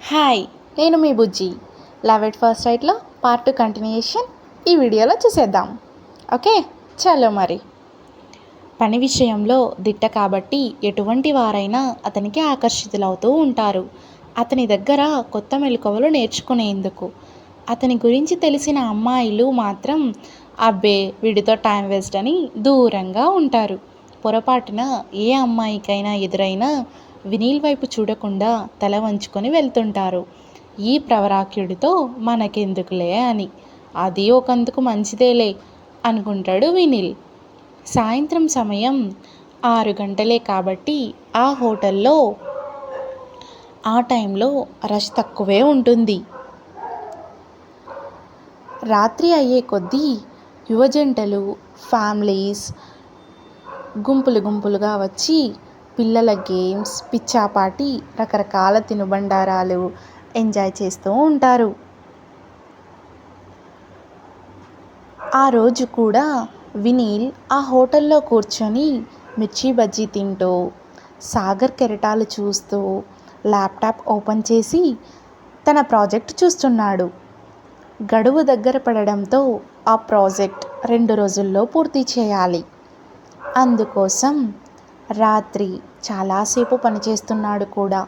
Hi, నేను మీ బుజ్జి. Love at first సైట్లో part 2 continuation ఈ వీడియోలో చూసేద్దాం. ఓకే, చలో మరి. పని విషయంలో దిట్ట కాబట్టి ఎటువంటి వారైనా అతనికి ఆకర్షితులవుతూ ఉంటారు. అతని దగ్గర కొత్త మెలకువలు నేర్చుకునేందుకు. అతని గురించి తెలిసిన అమ్మాయిలు మాత్రం అబ్బే వీడితో టైం వేస్ట్ అని దూరంగా ఉంటారు. పొరపాటున ఏ అమ్మాయికైనా ఎదురైనా వినీల్ వైపు చూడకుండా తల వంచుకొని వెళ్తుంటారు. ఈ ప్రవరాఖ్యుడితో మనకెందుకులే అని. అది ఒకందుకు మంచిదేలే అనుకుంటాడు వినీల్. సాయంత్రం సమయం 6 గంటలే కాబట్టి ఆ హోటల్లో ఆ టైంలో రష్ తక్కువే ఉంటుంది. రాత్రి అయ్యే కొద్దీ యువజంటలు, ఫ్యామిలీస్ గుంపులు గుంపులుగా వచ్చి పిల్లల గేమ్స్, పిచ్చాపాటి, రకరకాల తినుబండారాలు ఎంజాయ్ చేస్తూ ఉంటారు. ఆ రోజు కూడా వినీల్ ఆ హోటల్లో కూర్చొని మిర్చి బజ్జీ తింటూ, సాగర్ కెరటాలు చూస్తూ, ల్యాప్టాప్ ఓపెన్ చేసి తన ప్రాజెక్ట్ చూస్తున్నాడు. గడువు దగ్గర పడడంతో ఆ ప్రాజెక్ట్ 2 రోజుల్లో పూర్తి చేయాలి. అందుకోసం రాత్రి చాలాసేపు పనిచేస్తున్నాడు కూడా.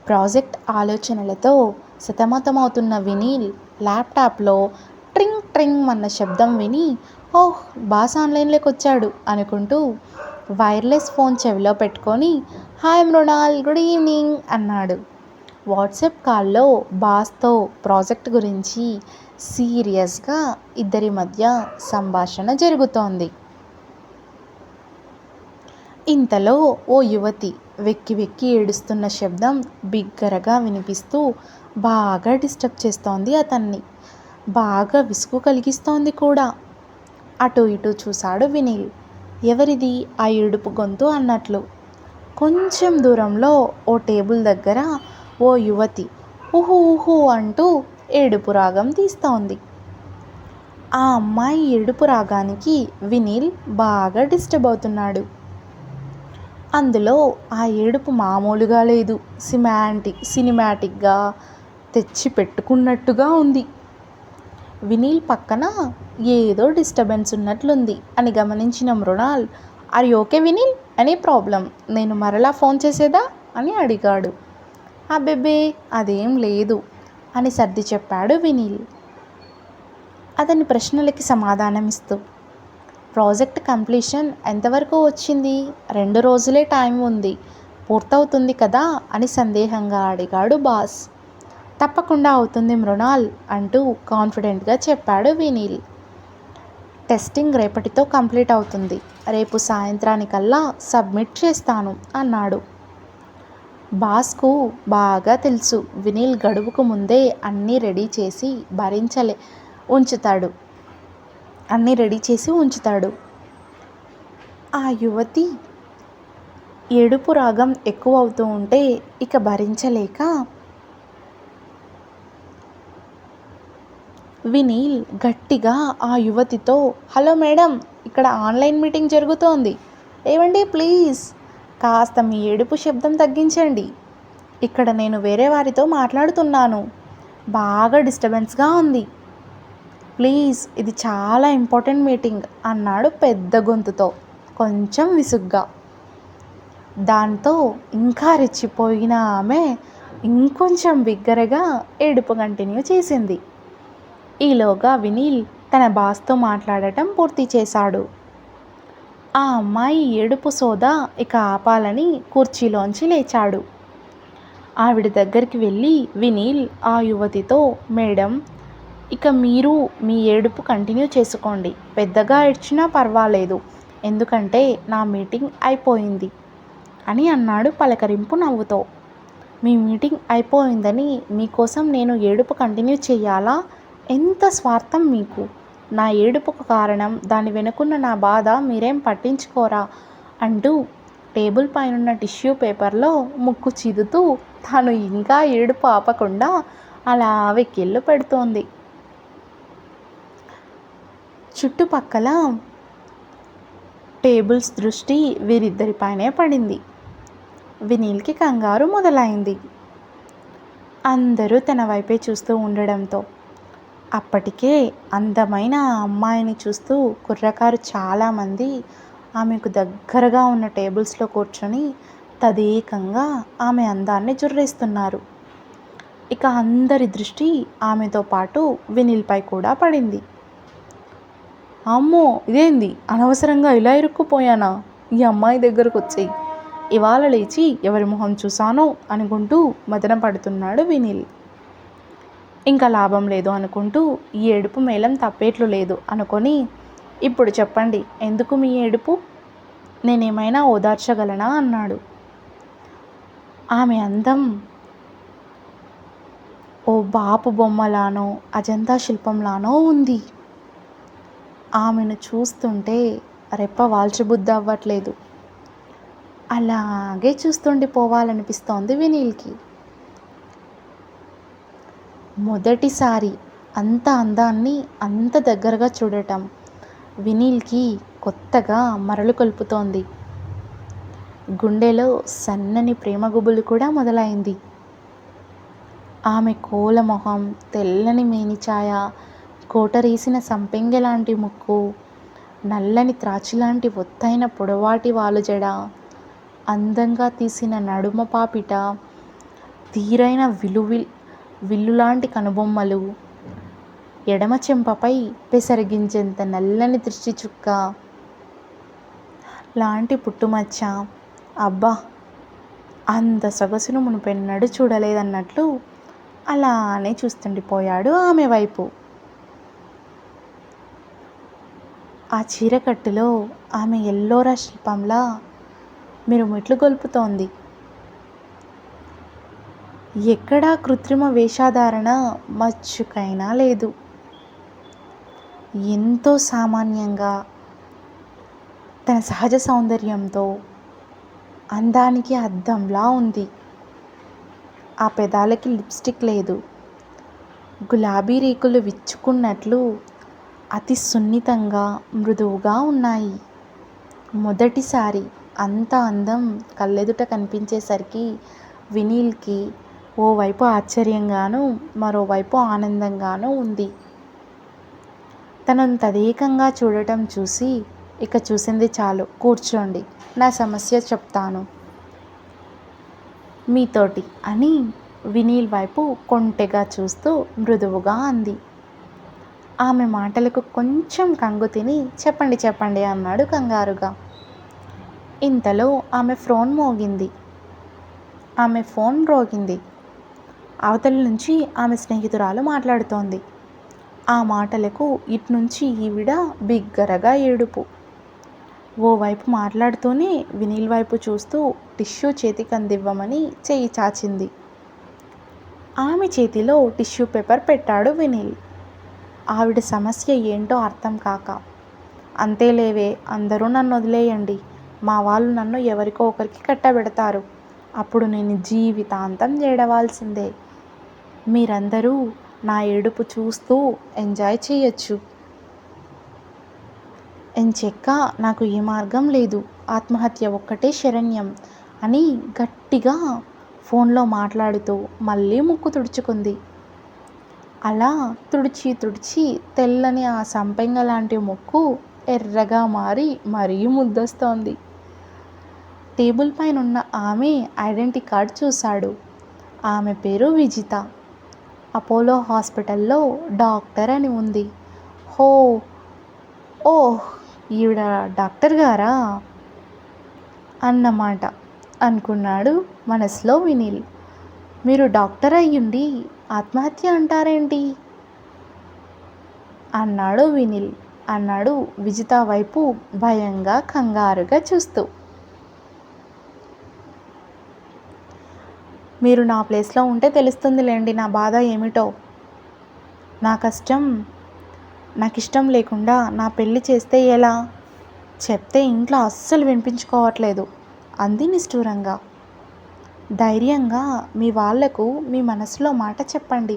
ప్రాజెక్ట్ ఆలోచనలతో సతమతమవుతున్న వినీల్ ల్యాప్టాప్లో ట్రింగ్ ట్రింగ్ అన్న శబ్దం విని ఓహ్ బాస్ ఆన్లైన్లోకి వచ్చాడు అనుకుంటూ వైర్లెస్ ఫోన్ చెవిలో పెట్టుకొని హాయ్ మృణాల్, గుడ్ ఈవినింగ్ అన్నాడు. వాట్సాప్ కాల్లో బాస్తో ప్రాజెక్ట్ గురించి సీరియస్గా ఇద్దరి మధ్య సంభాషణ జరుగుతోంది. ఇంతలో ఓ యువతి వెక్కి వెక్కి ఏడుస్తున్న శబ్దం బిగ్గరగా వినిపిస్తూ బాగా డిస్టర్బ్ చేస్తోంది అతన్ని. బాగా విసుగు కలిగిస్తోంది కూడా. అటు ఇటు చూశాడు వినీల్. ఎవరిది ఆ ఏడుపు గొంతు అన్నట్లు. కొంచెం దూరంలో ఓ టేబుల్ దగ్గర ఓ యువతి ఊహు ఊహు అంటూ ఏడుపు రాగం తీస్తోంది. ఆ అమ్మాయి ఏడుపు రాగానికి వినీల్ బాగా డిస్టర్బ్ అవుతున్నాడు. అందులో ఆ ఏడుపు మామూలుగా లేదు, సినిమాటిక్గా తెచ్చి పెట్టుకున్నట్టుగా ఉంది. వినీల్ పక్కన ఏదో డిస్టర్బెన్స్ ఉన్నట్లుంది అని గమనించిన Mrinal are you okay Vineel, any problem, నేను మరలా ఫోన్ చేసేదా అని అడిగాడు. అబ్బెబ్బే అదేం లేదు అని సర్ది చెప్పాడు వినీల్ అతని ప్రశ్నలకి సమాధానమిస్తూ. ప్రాజెక్ట్ కంప్లీషన్ ఎంతవరకు వచ్చింది? 2 రోజులే టైం ఉంది, పూర్తవుతుంది కదా అని సందేహంగా అడిగాడు బాస్. తప్పకుండా అవుతుంది మృణాల్ అంటూ కాన్ఫిడెంట్గా చెప్పాడు వినీల్. టెస్టింగ్ రేపటితో కంప్లీట్ అవుతుంది, రేపు సాయంత్రానికల్లా సబ్మిట్ చేస్తాను అన్నాడు. బాస్కు బాగా తెలుసు వినీల్ గడువుకు ముందే అన్నీ రెడీ చేసి ఉంచుతాడు. ఆ యువతి ఏడుపు రాగం ఎక్కువవుతూ ఉంటే ఇక భరించలేక వినీల్ గట్టిగా ఆ యువతితో హలో మేడం, ఇక్కడ ఆన్లైన్ మీటింగ్ జరుగుతోంది, ఏవండి ప్లీజ్ కాస్త మీ ఏడుపు శబ్దం తగ్గించండి, ఇక్కడ నేను వేరే వారితో మాట్లాడుతున్నాను, బాగా డిస్టర్బెన్స్గా ఉంది, ప్లీజ్ ఇది చాలా ఇంపార్టెంట్ మీటింగ్ అన్నాడు పెద్ద గొంతుతో, కొంచెం విసుగ్గా. దాంతో ఇంకా రెచ్చిపోయిన ఆమె ఇంకొంచెం బిగ్గరగా ఏడుపు కంటిన్యూ చేసింది. ఈలోగా వినీల్ తన బాస్తో మాట్లాడటం పూర్తి చేశాడు. ఆ అమ్మాయి ఏడుపు సోదా ఇక ఆపాలని కుర్చీలోంచి లేచాడు. ఆవిడ దగ్గరికి వెళ్ళి వినీల్ ఆ యువతితో మేడం, ఇక మీరు మీ ఏడుపు కంటిన్యూ చేసుకోండి, పెద్దగా ఏడ్చినా పర్వాలేదు, ఎందుకంటే నా మీటింగ్ అయిపోయింది అని అన్నాడు పలకరింపు నవ్వుతో. మీ మీటింగ్ అయిపోయిందని మీకోసం నేను ఏడుపు కంటిన్యూ చేయాలా? ఎంత స్వార్థం మీకు! నా ఏడుపుకు కారణం, దాని వెనుకున్న నా బాధ మీరేం పట్టించుకోరా అంటూ టేబుల్ పైనున్న టిష్యూ పేపర్లో ముక్కు చిదుతూ తాను ఇంకా ఏడుపు ఆపకుండా అలా వెక్కిళ్ళు పెడుతోంది. చుట్టుపక్కల టేబుల్స్ దృష్టి వీరిద్దరిపైనే పడింది. వినీల్కి కంగారు మొదలైంది. అందరూ తన వైపే చూస్తూ ఉండడంతో అప్పటికే అందమైన ఆ అమ్మాయిని చూస్తూ కుర్రకారు చాలామంది ఆమెకు దగ్గరగా ఉన్న టేబుల్స్లో కూర్చొని తదేకంగా ఆమె అందాన్ని జుర్రేస్తున్నారు. ఇక అందరి దృష్టి ఆమెతో పాటు వినిల్పై కూడా పడింది. అమ్మో, ఇదేంది, అనవసరంగా ఇలా ఇరుక్కుపోయానా, ఈ అమ్మాయి దగ్గరకు వచ్చేయి, ఇవాళ లేచి ఎవరి మొహం చూశానో అనుకుంటూ మదన పడుతున్నాడు వినిల్. ఇంకా లాభం లేదు అనుకుంటూ ఈ ఏడుపు మేళం తప్పేట్లు లేదు అనుకొని, ఇప్పుడు చెప్పండి, ఎందుకు మీ ఏడుపు, నేనేమైనా ఓదార్చగలనా అన్నాడు. ఆమె అందం ఓ బాపు బొమ్మలానో అజంతా శిల్పంలానో ఉంది. ఆమెను చూస్తుంటే రెప్ప వాల్చబుద్ధి అవ్వట్లేదు. అలాగే చూస్తుండిపోవాలనిపిస్తోంది వినీల్కి. మొదటిసారి అంత అందాన్ని అంత దగ్గరగా చూడటం వినీల్కి కొత్తగా మరలు కొల్పుతోంది. గుండెలో సన్నని ప్రేమ గుబులు కూడా మొదలైంది. ఆమె కోలమొహం, తెల్లని మేనిఛాయ, కోటరేసిన సంపెంగె లాంటి ముక్కు, నల్లని త్రాచిలాంటి ఒత్తైన పొడవాటి వాలుజడ, అందంగా తీసిన నడుమ పాపిట, తీరైన విల్లులాంటి కనుబొమ్మలు, ఎడమ చెంపపై పెసరగింజంత నల్లని దృష్టి చుక్క లాంటి పుట్టుమచ్చ, అబ్బా, అంత సొగసును మునుపెన్నడూ చూడలేదన్నట్లు అలానే చూస్తుండిపోయాడు ఆమె వైపు. ఆ చీరకట్టులో ఆమె ఎల్లోరా శిల్పంలా మిరుమిట్లు గొల్పుతోంది. ఎక్కడా కృత్రిమ వేషధారణ మచ్చుకైనా లేదు. ఎంతో సామాన్యంగా తన సహజ సౌందర్యంతో అందానికి అద్దంలా ఉంది. ఆ పెదాలకి లిప్స్టిక్ లేదు. గులాబీ రేకులు విచ్చుకున్నట్లు అతి సున్నితంగా మృదువుగా ఉన్నాయి. మొదటిసారి అంత అందం కళ్ళెదుట కనిపించేసరికి వినీల్కి ఓవైపు ఆశ్చర్యంగానూ మరోవైపు ఆనందంగానూ ఉంది. తనను తదేకంగా చూడటం చూసి, ఇక చూసింది చాలు, కూర్చోండి, నా సమస్య చెప్తాను మీతోటి అని వినీల్ వైపు కొంటెగా చూస్తూ మృదువుగా అంది. ఆమె మాటలకు కొంచెం కంగు తిని చెప్పండి చెప్పండి అన్నాడు కంగారుగా. ఇంతలో ఆమె ఫోన్ మ్రోగింది. అవతల నుంచి ఆమె స్నేహితురాలు మాట్లాడుతోంది. ఆ మాటలకు ఇట్నుంచి ఈవిడ బిగ్గరగా ఏడుపు. ఓవైపు మాట్లాడుతూనే వినీల్ వైపు చూస్తూ టిష్యూ చేతికి అందివ్వమని చెయ్యి చాచింది. ఆమె చేతిలో టిష్యూ పేపర్ పెట్టాడు వినీల్. ఆవిడ సమస్య ఏంటో అర్థం కాక, అంతేలేవే, అందరూ నన్ను వదిలేయండి, మా వాళ్ళు నన్ను ఎవరికో ఒకరికి కట్టబెడతారు, అప్పుడు నేను జీవితాంతం ఏడవాల్సిందే, మీరందరూ నా ఏడుపు చూస్తూ ఎంజాయ్ చేయొచ్చు, ఎంచెక్క నాకు ఏ మార్గం లేదు, ఆత్మహత్య ఒక్కటే శరణ్యం అని గట్టిగా ఫోన్లో మాట్లాడుతూ మళ్ళీ ముక్కు తుడుచుకుంది. అలా తుడిచి తెల్లని ఆ సంపెంగ లాంటి ముక్కు ఎర్రగా మారి మరీ ముద్దొస్తోంది. టేబుల్ పైనున్న ఆమె ఐడెంటిటీ కార్డ్ చూశాడు. ఆమె పేరు విజిత. అపోలో హాస్పిటల్లో డాక్టర్ అని ఉంది. ఓహ్, ఈవిడ డాక్టర్ గారా అన్నమాట అనుకున్నాడు మనసులో వినీల్. మీరు డాక్టర్ అయ్యుండి ఆత్మహత్య అంటారేంటి అన్నాడు వినీల్. అన్నాడు విజిత వైపు భయంగా కంగారుగా చూస్తూ. మీరు నా ప్లేస్లో ఉంటే తెలుస్తుందిలేండి నా బాధ ఏమిటో. నాకిష్టం లేకుండా నా పెళ్ళి చేస్తే ఎలా? చెప్తే ఇంట్లో అస్సలు వినిపించుకోవట్లేదు అంది నిష్ఠూరంగా. ధైర్యంగా మీ వాళ్లకు మీ మనసులో మాట చెప్పండి,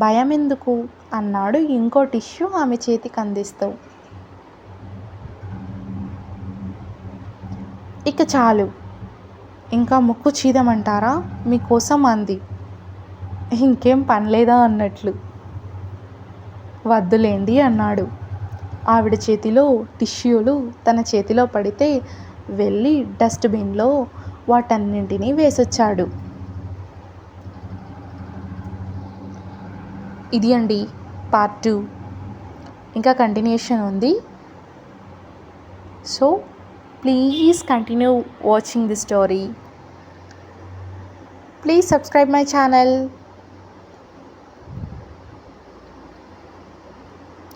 భయం ఎందుకు అన్నాడు ఇంకో టిష్యూ ఆమె చేతికి అందిస్తూ. ఇక చాలు, ఇంకా ముక్కు చీదమంటారా మీకోసం అంది. ఇంకేం పనిలేదా అన్నట్లు. వద్దులేండి అన్నాడు. ఆవిడ చేతిలో టిష్యూలు తన చేతిలో పడితే వెళ్ళి డస్ట్బిన్లో వాటన్నింటినీ వేసొచ్చాడు. ఇది అండి పార్ట్ 2. ఇంకా కంటిన్యూషన్ ఉంది. So please continue watching the story. Please subscribe my channel.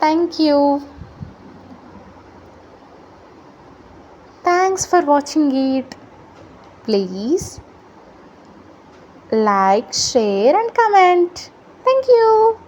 Thank you. Thanks for watching it. Please like, share and comment. Thank you.